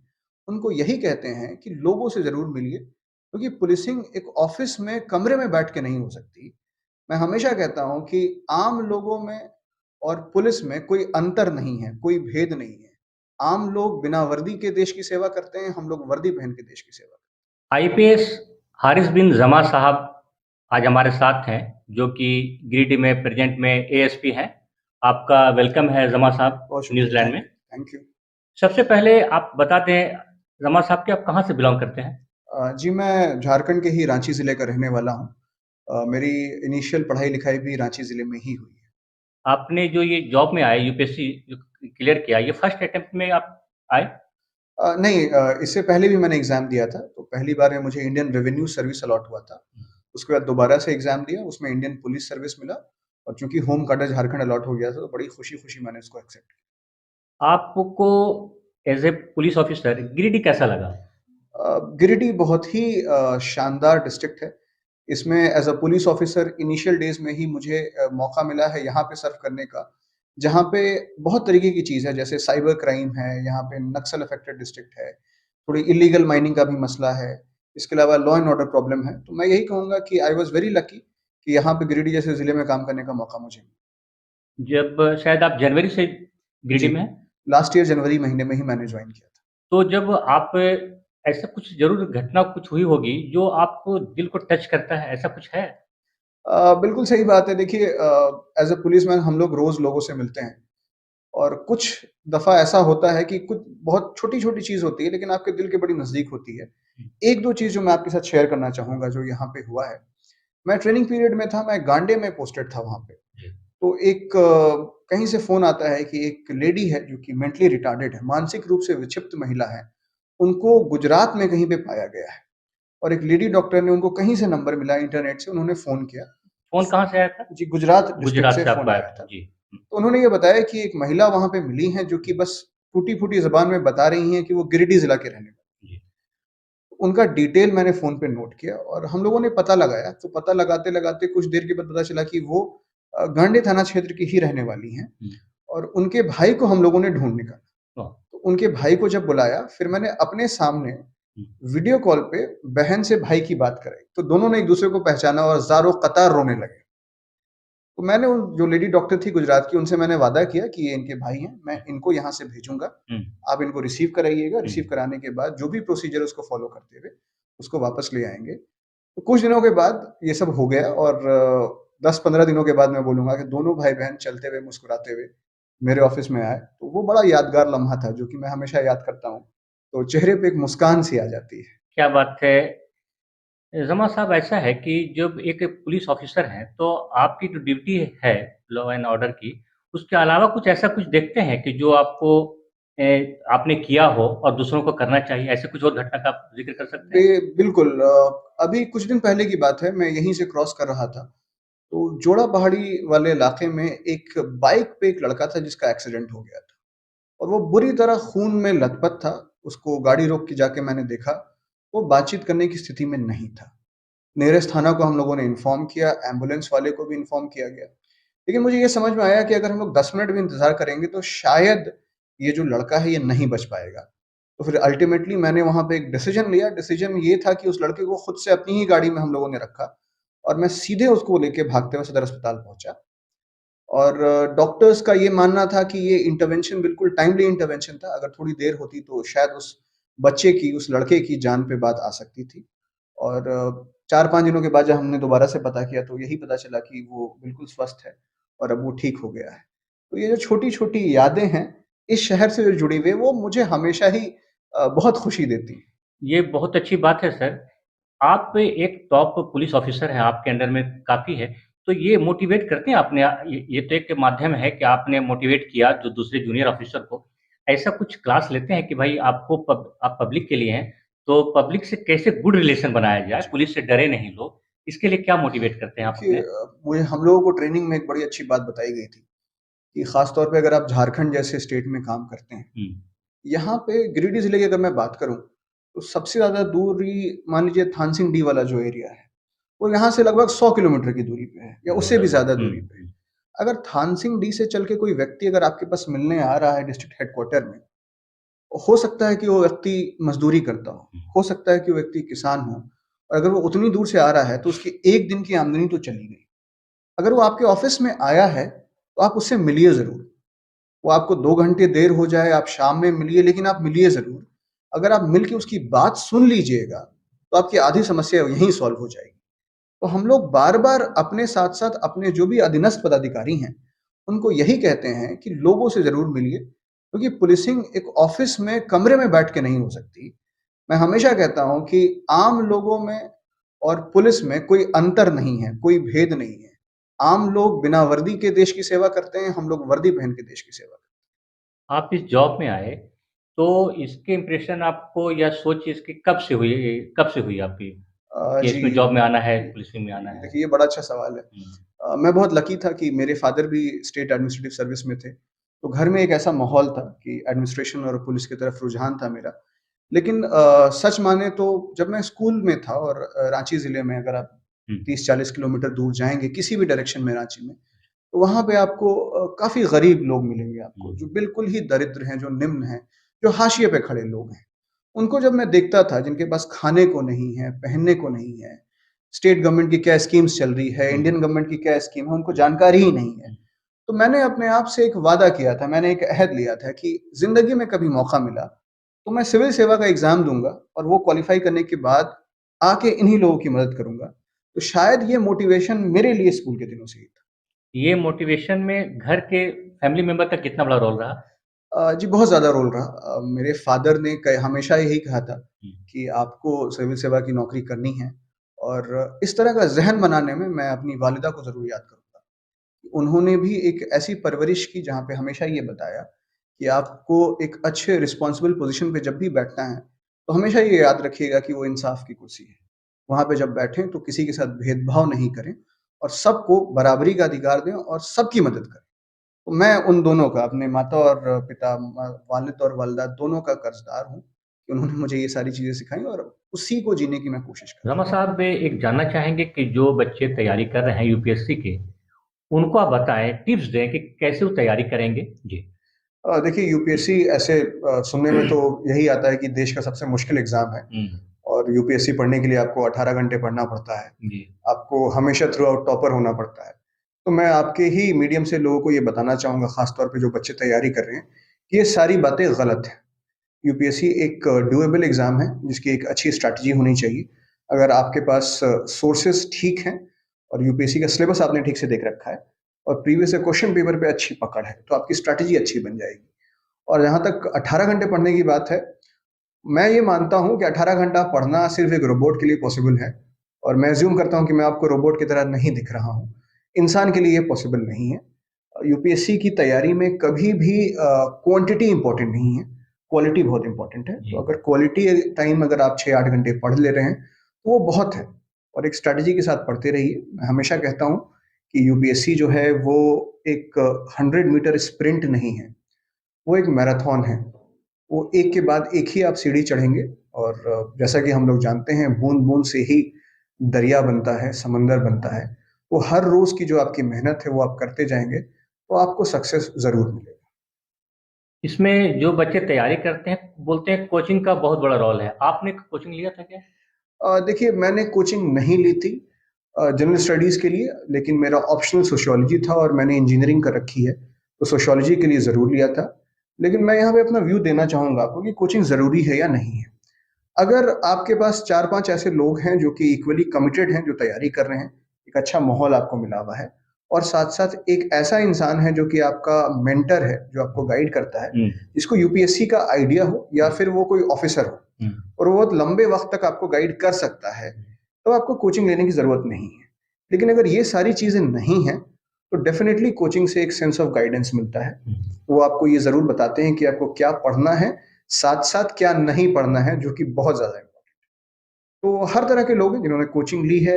उनको यही कहते हैं कि लोगों से जरूर मिलिए, क्योंकि पुलिसिंग एक ऑफिस में कमरे में बैठ के नहीं हो सकती। मैं हमेशा कहता हूं कि आम लोगों में और पुलिस में कोई अंतर नहीं है, कोई भेद नहीं है। आम लोग बिना वर्दी के देश की सेवा करते हैं, हम लोग वर्दी पहन के देश की सेवा करते हैं। आईपीएस हारिस बिन जमा साहब आज हमारे साथ हैं, जो कि गिरिडीह में प्रेजेंट में एएसपी हैं। आपका वेलकम है जमा साहब न्यूजीलैंड में। Thank you. सबसे पहले आप बता दें जमा साहब कि आप कहाँ से बिलोंग करते हैं? जी, मैं झारखंड के ही रांची जिले का रहने वाला हूँ। मेरी इनिशियल पढ़ाई लिखाई भी रांची जिले में ही हुई है। आपने जो ये जॉब में आए, यूपीएससी क्लियर किया, ये फर्स्ट अटेम्प्ट में आप आए? नहीं, इससे पहले भी मैंने एग्जाम दिया था। तो पहली बार में मुझे इंडियन रेवेन्यू सर्विस अलॉट हुआ था। उसके बाद दोबारा से एग्जाम दिया, उसमें इंडियन पुलिस सर्विस मिला और चूंकि होम कार्ड झारखंड अलॉट हो गया था तो बड़ी खुशी मैंने उसको एक्सेप्ट किया। आपको as a police officer Giridih कैसा लगा? गिरिडीह बहुत ही शानदार डिस्ट्रिक्ट है। इसमें as a police officer initial days में ही मुझे मौका मिला है यहाँ पे सर्व करने का, जहाँ पे बहुत तरीके की चीज़ है, जैसे साइबर क्राइम है, यहाँ पे नक्सल अफेक्टेड डिस्ट्रिक्ट है, थोड़ी इलीगल माइनिंग का भी मसला है, इसके अलावा लॉ एंड ऑर्डर प्रॉब्लम है। तो मैं यही कहूँगा कि आई वॉज वेरी लकी कि यहाँ पे गिरिडीह जैसे जिले में काम करने का मौका मुझे मिला। जब शायद आप जनवरी से गिरिडीह में? लास्ट ईयर जनवरी महीने में ही मैंने ज्वाइन किया था। तो जब आप ऐसा कुछ जरूर घटना कुछ हुई होगी जो आपको दिल को टच करता है, ऐसा कुछ है? बिल्कुल सही बात है। देखिए, एज अ पुलिसमैन हम लोग रोज लोगों से मिलते हैं और कुछ दफा ऐसा होता है कि कुछ बहुत छोटी छोटी चीज होती है लेकिन आपके दिल के बड़ी नजदीक होती है। एक दो चीज जो मैं आपके साथ शेयर करना चाहूंगा जो यहाँ पे हुआ है। मैं ट्रेनिंग पीरियड में था, मैं गांडे में पोस्टेड था वहां पे। तो एक कहीं से फोन आता है कि एक लेडी है जो कि मेंटली रिटार्डेड है, मानसिक रूप से विक्षिप्त महिला है, उनको गुजरात में कहीं पे पाया गया है और एक लेडी डॉक्टर ने उनको कहीं से नंबर मिला इंटरनेट से, उन्होंने फोन किया। फोन कहाँ से आया था? जी, गुजरात डिस्ट्रिक्ट से फोन आया था। तो उन्होंने ये बताया कि एक महिला वहां पे मिली है जो कि बस टूटी फूटी जबान में बता रही हैं कि वो गिरिडीह जिला के रहने वाले। उनका डिटेल मैंने फोन पे नोट किया और हम लोगों ने पता लगाया। तो पता लगाते लगाते कुछ देर के बाद पता चला कि वो गांडे थाना क्षेत्र की ही रहने वाली हैं और उनके भाई को हम लोगों ने ढूंढ निकाला। तो उनके भाई को जब बुलाया, फिर मैंने अपने सामने वीडियो कॉल पे बहन से भाई की बात कराई। तो दोनों ने एक दूसरे को पहचाना और ज़ारो कतार रोने लगे। तो मैंने उन जो लेडी डॉक्टर थी गुजरात की, उनसे मैंने वादा किया कि ये इनके भाई हैं, मैं इनको यहाँ से भेजूंगा, आप इनको रिसीव कराइएगा। रिसीव कराने के बाद जो भी प्रोसीजर उसको फॉलो करते हुए उसको वापस ले आएंगे। तो कुछ दिनों के बाद ये सब हो गया और 10-15 दिनों के बाद मैं बोलूंगा कि दोनों भाई बहन चलते हुए मुस्कुराते हुए मेरे ऑफिस में आए। तो वो बड़ा यादगार लम्हा था जो कि मैं हमेशा याद करता हूँ। तो चेहरे पे एक मुस्कान सी आ जाती है। क्या बात है जमा साहब। ऐसा है कि जब एक पुलिस ऑफिसर हैं तो आपकी जो ड्यूटी है लॉ एंड ऑर्डर की, उसके अलावा कुछ ऐसा कुछ देखते हैं कि जो आपको आपने किया हो और दूसरों को करना चाहिए, ऐसे कुछ और घटना का आप जिक्र कर सकते हैं? बिल्कुल। अभी कुछ दिन पहले की बात है, मैं यहीं से क्रॉस कर रहा था तो जोड़ा पहाड़ी वाले इलाके में एक बाइक पे एक लड़का था जिसका एक्सीडेंट हो गया था और वो बुरी तरह खून में लथपथ था। उसको गाड़ी रोक के जाके मैंने देखा, वो बातचीत करने की स्थिति में नहीं था। नियरेस्ट थाना को हम लोगों ने इन्फॉर्म किया, एम्बुलेंस वाले को भी इन्फॉर्म किया गया। लेकिन मुझे ये समझ में आया कि अगर हम लोग 10 मिनट भी इंतज़ार करेंगे तो शायद ये जो लड़का है ये नहीं बच पाएगा। तो फिर अल्टीमेटली मैंने वहाँ पे एक डिसीजन लिया। डिसीजन ये था कि उस लड़के को खुद से अपनी ही गाड़ी में हम लोगों ने रखा और मैं सीधे उसको लेके भागते हुए सदर अस्पताल पहुँचा। और डॉक्टर्स का ये मानना था कि ये इंटरवेंशन बिल्कुल टाइमली इंटरवेंशन था। अगर थोड़ी देर होती तो शायद उस बच्चे की, उस लड़के की जान पे बात आ सकती थी। और 4-5 दिनों के बाद जब हमने दोबारा से पता किया तो यही पता चला कि वो बिल्कुल स्वस्थ है और अब वो ठीक हो गया है। तो ये जो छोटी-छोटी यादें हैं इस शहर से जो जुड़ी हुई है वो मुझे हमेशा ही बहुत खुशी देती हैं। ये बहुत अच्छी बात है सर। आप एक टॉप पुलिस ऑफिसर हैं, आपके अंडर में काफ़ी है, तो ये मोटिवेट करते हैं आपने ये तो एक माध्यम है कि आपने मोटिवेट किया जो दूसरे जूनियर ऑफिसर को। ऐसा कुछ क्लास लेते हैं कि भाई आप पब्लिक के लिए हैं, तो पब्लिक से कैसे गुड रिलेशन बनाया जाए, पुलिस से डरे नहीं लोग, इसके लिए क्या मोटिवेट करते हैं आप देखिए अपने? मुझे हम लोगों को ट्रेनिंग में एक बड़ी अच्छी बात बताई गई थी कि ख़ास तौर पे अगर आप झारखंड जैसे स्टेट में काम करते हैं, यहाँ पे गिरिडीह ज़िले की अगर मैं बात करूँ, तो सबसे ज़्यादा दूरी मान लीजिए थानसिंग डी वाला जो एरिया है, वो यहाँ से लगभग 100 किलोमीटर की दूरी पे है या उससे भी ज़्यादा दूरी पे है। अगर थानसिंग डी से चल के कोई व्यक्ति अगर आपके पास मिलने आ रहा है डिस्ट्रिक्ट हेडक्वार्टर में, हो सकता है कि वो व्यक्ति मज़दूरी करता हो सकता है कि वो व्यक्ति किसान हो और अगर वो उतनी दूर से आ रहा है, तो उसकी 1 दिन की आमदनी तो चली गई। अगर वो आपके ऑफ़िस में आया है, तो आप उससे मिलिए ज़रूर। वो आपको 2 घंटे देर हो जाए, आप शाम में मिलिए, लेकिन आप मिलिए ज़रूर। अगर आप मिल के उसकी बात सुन लीजिएगा, तो आपकी आधी समस्या यहीं सॉल्व हो जाएगी। तो हम लोग बार-बार अपने साथ-साथ अपने जो भी अधीनस्थ पदाधिकारी हैं, उनको यही कहते हैं कि लोगों से ज़रूर मिलिए, क्योंकि पुलिसिंग एक ऑफ़िस में कमरे में बैठ के नहीं हो सकती। मैं हमेशा कहता हूँ कि आम लोगों में और पुलिस में कोई अंतर नहीं है, कोई भेद नहीं है। आम लोग बिना वर्दी के देश की सेवा करते हैं, हम लोग वर्दी पहन के देश की सेवा करते हैं। आप इस जॉब में आए, तो इसके इम्प्रेशन आपको या सोच इसकी कब से हुई आपकी? कि इसमें जी। जॉब में आना है, पुलिसिंग में आना है? देखिए, ये बड़ा अच्छा सवाल है। मैं बहुत लकी था कि मेरे फ़ादर भी स्टेट एडमिनिस्ट्रेटिव सर्विस में थे, तो घर में एक ऐसा माहौल था कि एडमिनिस्ट्रेशन और पुलिस की तरफ रुझान था मेरा। लेकिन सच माने तो जब मैं स्कूल में था और रांची ज़िले में अगर आप 30-40 किलोमीटर दूर जाएँगे, किसी भी डायरेक्शन में रांची में, तो वहाँ पे आपको काफ़ी गरीब लोग मिलेंगे आपको, जो बिल्कुल ही दरिद्र हैं, जो निम्न हैं, जो हाशिए पे खड़े लोग हैं। उनको जब मैं देखता था, जिनके पास खाने को नहीं है, पहनने को नहीं है, स्टेट गवर्नमेंट की क्या स्कीम्स चल रही है, इंडियन गवर्नमेंट की क्या स्कीम है, उनको जानकारी ही नहीं है। तो मैंने अपने आप से एक वादा किया था, मैंने एक अहद लिया था कि ज़िंदगी में कभी मौका मिला, तो मैं सिविल सेवा का एग्ज़ाम दूँगा और वो क्वालीफ़ाई करने के बाद आके इन्हीं लोगों की मदद करूँगा। तो शायद ये मोटिवेशन मेरे लिए स्कूल के दिनों से ही था। ये मोटिवेशन में घर के फैमिली मेंबर का कितना बड़ा रोल रहा? जी बहुत ज़्यादा रोल रहा। मेरे फ़ादर ने क हमेशा यही कहा था कि आपको सिविल सेवा की नौकरी करनी है और इस तरह का ज़हन बनाने में मैं अपनी वालिदा को ज़रूर याद करूँगा। उन्होंने भी एक ऐसी परवरिश की जहाँ पे हमेशा ये बताया कि आपको एक अच्छे रिस्पॉन्सिबल पोज़ीशन पे जब भी बैठना है, तो हमेशा ये याद रखिएगा कि वो इंसाफ़ की कुर्सी है। वहाँ पे जब बैठें तो किसी के साथ भेदभाव नहीं करें और सबको बराबरी का अधिकार दें और सबकी मदद करें। तो मैं उन दोनों का, अपने माता और पिता, वालिद और वालिदा दोनों का कर्ज़दार हूँ कि उन्होंने मुझे ये सारी चीज़ें सिखाई और उसी को जीने की मैं कोशिश कर रमा साहब एक जानना चाहेंगे कि जो बच्चे तैयारी कर रहे हैं यूपीएससी की, उनको आप बताएँ, टिप्स दें कि कैसे वो तैयारी करेंगे? जी। देखिए यूपीएससी ऐसे सुनने में तो यही आता है कि देश का सबसे मुश्किल एग्ज़ाम है और यूपीएससी पढ़ने के लिए आपको 18 घंटे पढ़ना पड़ता है। जी। आपको हमेशा थ्रू आउट टॉपर होना पड़ता है। तो मैं आपके ही मीडियम से लोगों को ये बताना चाहूँगा, ख़ास तौर पे जो बच्चे तैयारी कर रहे हैं, कि ये सारी बातें गलत हैं। यूपीएससी एक डूएबल एग्ज़ाम है, जिसकी एक अच्छी स्ट्रैटेजी होनी चाहिए। अगर आपके पास सोर्सेज़ ठीक हैं और यूपीएससी का सिलेबस आपने ठीक से देख रखा है और प्रीवियस क्वेश्चन पेपर पे अच्छी पकड़ है, तो आपकी स्ट्रैटेजी अच्छी बन जाएगी। और जहाँ तक 18 घंटे पढ़ने की बात है, मैं ये मानता हूँ कि 18 घंटा पढ़ना सिर्फ़ एक रोबोट के लिए पॉसिबल है और मैं अज़्यूम करता हूँ कि मैं आपको रोबोट की तरह नहीं दिख रहा हूँ। इंसान के लिए ये पॉसिबल नहीं है। यूपीएससी की तैयारी में कभी भी क्वांटिटी इम्पोर्टेंट नहीं है, क्वालिटी बहुत इम्पोर्टेंट है। तो अगर क्वालिटी टाइम अगर आप 6-8 घंटे पढ़ ले रहे हैं, तो वो बहुत है और एक स्ट्रैटेजी के साथ पढ़ते रहिए। मैं हमेशा कहता हूँ कि यूपीएससी जो है वो एक 100 मीटर स्प्रिंट नहीं है, वो एक मैराथन है। वो एक के बाद एक ही आप सीढ़ी चढ़ेंगे और जैसा कि हम लोग जानते हैं, बूँद-बूँद से ही दरिया बनता है, समंदर बनता है। वो हर रोज़ की जो आपकी मेहनत है वो आप करते जाएंगे तो आपको सक्सेस ज़रूर मिलेगा। इसमें जो बच्चे तैयारी करते हैं, बोलते हैं कोचिंग का बहुत बड़ा रोल है। आपने कोचिंग लिया था क्या? देखिए, मैंने कोचिंग नहीं ली थी जनरल स्टडीज़ के लिए, लेकिन मेरा ऑप्शनल सोशियोलॉजी था और मैंने इंजीनियरिंग कर रखी है, तो सोशियोलॉजी के लिए ज़रूर लिया था। लेकिन मैं यहाँ पे अपना व्यू देना चाहूँगा आपको कि कोचिंग ज़रूरी है या नहीं है। अगर आपके पास 4-5 ऐसे लोग हैं जो कि इक्वली कमिटेड हैं, जो तैयारी कर रहे हैं, एक अच्छा माहौल आपको मिला हुआ है और साथ-साथ एक ऐसा इंसान है जो कि आपका मेंटर है, जो आपको गाइड करता है, जिसको यूपीएससी का आइडिया हो या फिर वो कोई ऑफिसर हो और वो बहुत लंबे वक्त तक आपको गाइड कर सकता है, तो आपको कोचिंग लेने की ज़रूरत नहीं है। लेकिन अगर ये सारी चीज़ें नहीं हैं, तो डेफिनेटली कोचिंग से एक सेंस ऑफ गाइडेंस मिलता है। वो आपको ये ज़रूर बताते हैं कि आपको क्या पढ़ना है, साथ-साथ क्या नहीं पढ़ना है, जो कि बहुत ज़्यादा इम्पोर्टेंट है। तो हर तरह के लोग हैं जिन्होंने कोचिंग ली है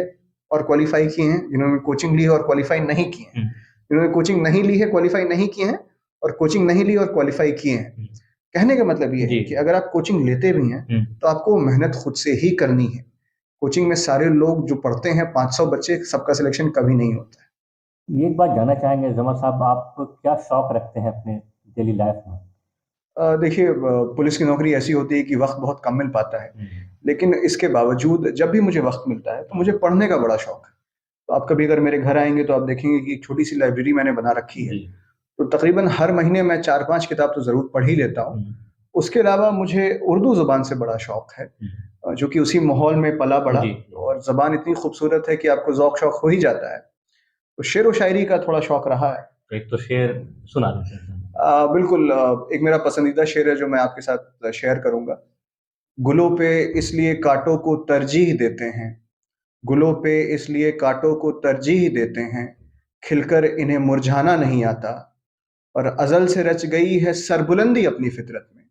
और क्वालीफाई किए हैं, जिन्होंने कोचिंग ली है और क्वालीफाई नहीं किए हैं, जिन्होंने कोचिंग नहीं ली है, क्वालीफाई नहीं किए हैं और कोचिंग नहीं ली और क्वालीफाई किए हैं। कहने का मतलब ये है कि अगर आप कोचिंग लेते भी हैं, तो आपको मेहनत खुद से ही करनी है। कोचिंग में सारे लोग जो पढ़ते हैं, 500 बच्चे, सबका सिलेक्शन कभी नहीं होता है। एक बात जानना चाहेंगे जमा साहब, आप क्या शौक रखते हैं अपने डेली लाइफ में? देखिए, पुलिस की नौकरी ऐसी होती है कि वक्त बहुत कम मिल पाता है, लेकिन इसके बावजूद जब भी मुझे वक्त मिलता है तो मुझे पढ़ने का बड़ा शौक है। तो आप कभी अगर मेरे घर आएंगे तो आप देखेंगे कि एक छोटी सी लाइब्रेरी मैंने बना रखी है, तो तकरीबन हर महीने मैं 4-5 किताब तो ज़रूर पढ़ ही लेता हूँ। उसके अलावा मुझे उर्दू ज़ुबान से बड़ा शौक है, जो कि उसी माहौल में पला बड़ा और ज़बान इतनी खूबसूरत है कि आपको ज़ौक शौक हो ही जाता है। तो शेर व शायरी का थोड़ा शौक रहा है। एक तो शेर सुना दीजिए। बिल्कुल, एक मेरा पसंदीदा शेर है जो मैं आपके साथ शेयर करूंगा। गुलों पे इसलिए कांटों को तरजीह देते हैं, गुलों पे इसलिए कांटों को तरजीह देते हैं, खिलकर इन्हें मुरझाना नहीं आता। और अज़ल से रच गई है सरबुलंदी अपनी फितरत में,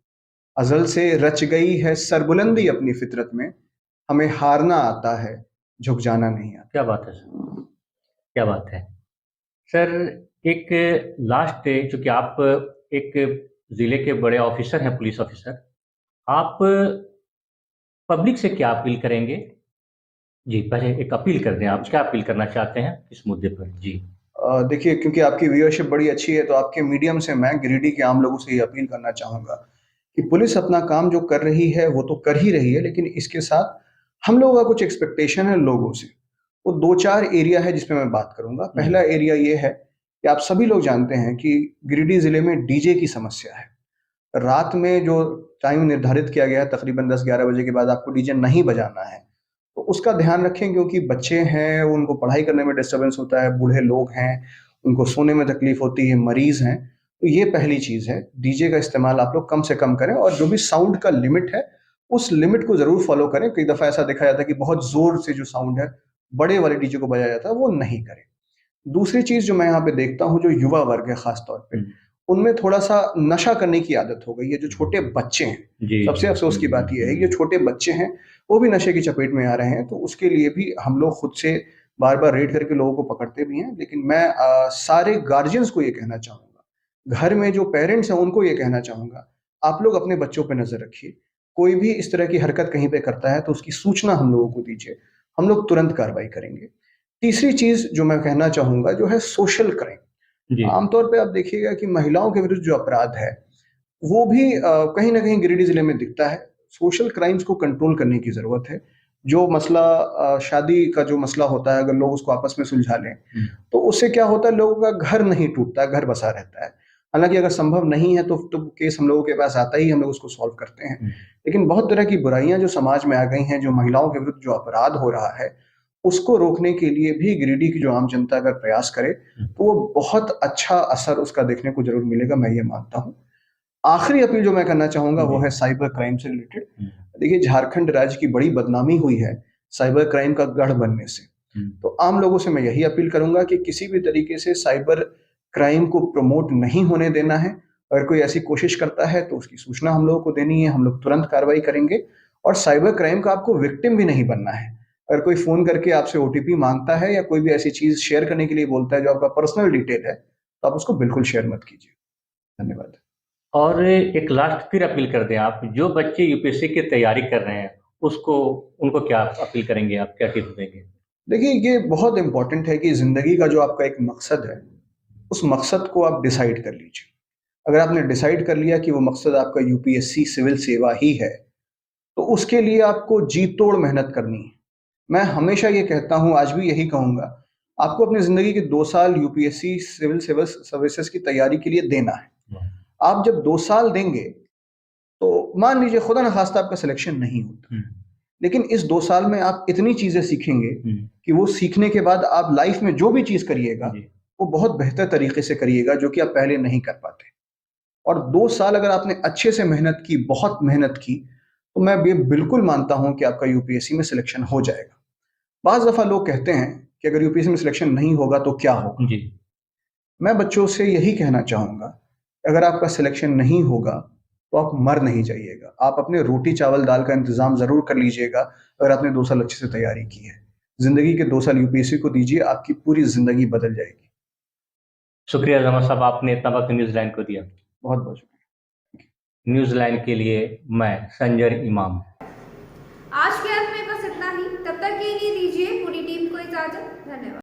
अज़ल से रच गई है सरबुलंदी अपनी फितरत में, हमें हारना आता है, झुक जाना नहीं आता। क्या बात है सर, क्या बात है सर। एक लास्ट, चूंकि आप एक जिले के बड़े ऑफिसर हैं, पुलिस ऑफिसर, आप पब्लिक से क्या अपील करेंगे? जी, पहले एक अपील कर दें, आप क्या अपील करना चाहते हैं इस मुद्दे पर? जी देखिए, क्योंकि आपकी व्यूअरशिप बड़ी अच्छी है, तो आपके मीडियम से मैं गिरिडीह के आम लोगों से ये अपील करना चाहूँगा कि पुलिस अपना काम जो कर रही है वो तो कर ही रही है, लेकिन इसके साथ हम लोगों का कुछ एक्सपेक्टेशन है लोगों से। वो 2-4 एरिया है जिसपे मैं बात करूँगा। पहला एरिया ये है कि आप सभी लोग जानते हैं कि गिरिडीह ज़िले में डीजे की समस्या है। रात में जो टाइम निर्धारित किया गया है, तकरीबन 10-11 बजे के बाद आपको डीजे नहीं बजाना है, तो उसका ध्यान रखें, क्योंकि बच्चे हैं, उनको पढ़ाई करने में डिस्टर्बेंस होता है, बूढ़े लोग हैं, उनको सोने में तकलीफ होती है, मरीज़ हैं। तो ये पहली चीज़ है, डीजे का इस्तेमाल आप लोग कम से कम करें और जो भी साउंड का लिमिट है, उस लिमिट को ज़रूर फॉलो करें। कई दफ़ा ऐसा देखा जाता है कि बहुत ज़ोर से जो साउंड है, बड़े वाले डीजे को बजाया जाता है, वो नहीं करें। दूसरी चीज़ जो मैं यहाँ पे देखता हूँ, जो युवा वर्ग है ख़ास तौर पे, उनमें थोड़ा-सा नशा करने की आदत हो गई है। जो छोटे बच्चे हैं, सबसे अफ़सोस की बात ये है, ये छोटे बच्चे हैं, वो भी नशे की चपेट में आ रहे हैं। तो उसके लिए भी हम लोग खुद से बार-बार रेड करके लोगों को पकड़ते भी हैं। लेकिन मैं सारे गार्जियंस को ये कहना चाहूँगा, घर में जो पेरेंट्स हैं उनको ये कहना चाहूँगा, आप लोग अपने बच्चों पे नज़र रखिए। कोई भी इस तरह की हरकत कहीं पे करता है तो उसकी सूचना हम लोगों को दीजिए, हम लोग तुरंत कार्रवाई करेंगे। तीसरी चीज़ जो मैं कहना चाहूँगा, जो है सोशल क्राइम। आमतौर पे आप देखिएगा कि महिलाओं के विरुद्ध जो अपराध है, वो भी कहीं न कहीं गिरिडीह ज़िले में दिखता है। सोशल क्राइम्स को कंट्रोल करने की ज़रूरत है। जो मसला शादी का जो मसला होता है, अगर लोग उसको आपस में सुलझा लें, तो उससे क्या होता है, लोगों का घर नहीं टूटता है, घर बसा रहता है। हालाँकि अगर संभव नहीं है तो केस हम लोगों के पास आता ही, हम लोग उसको सॉल्व करते हैं। लेकिन बहुत तरह की बुराइयाँ जो समाज में आ गई हैं, जो महिलाओं के विरुद्ध जो अपराध हो रहा है, उसको रोकने के लिए भी गिरिडीह की जो आम जनता अगर प्रयास करे, तो वो बहुत अच्छा असर उसका देखने को ज़रूर मिलेगा, मैं ये मानता हूँ। आखिरी अपील जो मैं करना चाहूँगा वो है साइबर क्राइम से रिलेटेड। देखिए, झारखंड राज्य की बड़ी बदनामी हुई है साइबर क्राइम का गढ़ बनने से। तो आम लोगों से मैं यही अपील करूँगा कि किसी भी तरीके से साइबर क्राइम को प्रमोट नहीं होने देना है। अगर कोई ऐसी कोशिश करता है तो उसकी सूचना हम लोगों को देनी है, हम लोग तुरंत कार्रवाई करेंगे। और साइबर क्राइम का आपको विक्टिम भी नहीं बनना है। अगर कोई फ़ोन करके आपसे ओटीपी मांगता है या कोई भी ऐसी चीज़ शेयर करने के लिए बोलता है जो आपका पर्सनल डिटेल है, तो आप उसको बिल्कुल शेयर मत कीजिए। धन्यवाद। और एक लास्ट फिर अपील कर दें आप, जो बच्चे यूपीएससी की तैयारी कर रहे हैं, उनको क्या अपील करेंगे आप, क्या टिप्स देंगे? देखिए, ये बहुत इंपॉर्टेंट है कि ज़िंदगी का जो आपका एक मकसद है, उस मकसद को आप डिसाइड कर लीजिए। अगर आपने डिसाइड कर लिया कि वो मकसद आपका यूपीएससी सिविल सेवा ही है, तो उसके लिए आपको जी तोड़ मेहनत करनी है। मैं हमेशा ये कहता हूँ, आज भी यही कहूँगा, आपको अपनी ज़िंदगी के 2 साल यूपीएससी सिविल सर्विसेज की तैयारी के लिए देना है। आप जब 2 साल देंगे, तो मान लीजिए खुदा न खास्ता आपका सिलेक्शन नहीं होता, लेकिन इस 2 साल में आप इतनी चीज़ें सीखेंगे कि वो सीखने के बाद आप लाइफ में जो भी चीज़ करिएगा, वो बहुत बेहतर तरीके से करिएगा, जो कि आप पहले नहीं कर पाते। और 2 साल अगर आपने अच्छे से मेहनत की, बहुत मेहनत की, तो मैं ये बिल्कुल मानता हूं कि आपका यूपीएससी में सिलेक्शन हो जाएगा। बाज़ दफ़ा लोग कहते हैं कि अगर यूपीएससी में सिलेक्शन नहीं होगा तो क्या होगा। मैं बच्चों से यही कहना चाहूँगा, अगर आपका सिलेक्शन नहीं होगा तो आप मर नहीं जाइएगा। आप अपने रोटी चावल दाल का इंतज़ाम ज़रूर कर लीजिएगा अगर आपने 2 साल अच्छे से तैयारी की है। ज़िंदगी के 2 साल यूपीएससी को दीजिए, आपकी पूरी ज़िंदगी बदल जाएगी। शुक्रिया जमा साहब, आपने इतना वक्त न्यूज़लैंड को दिया। बहुत बहुत शुक्रिया। न्यूज़लैंड के लिए मैं संजय इमाम। आज के अंत में बस इतना ही। तब तक के लिए दीजिए पूरी टीम को इजाजत। धन्यवाद।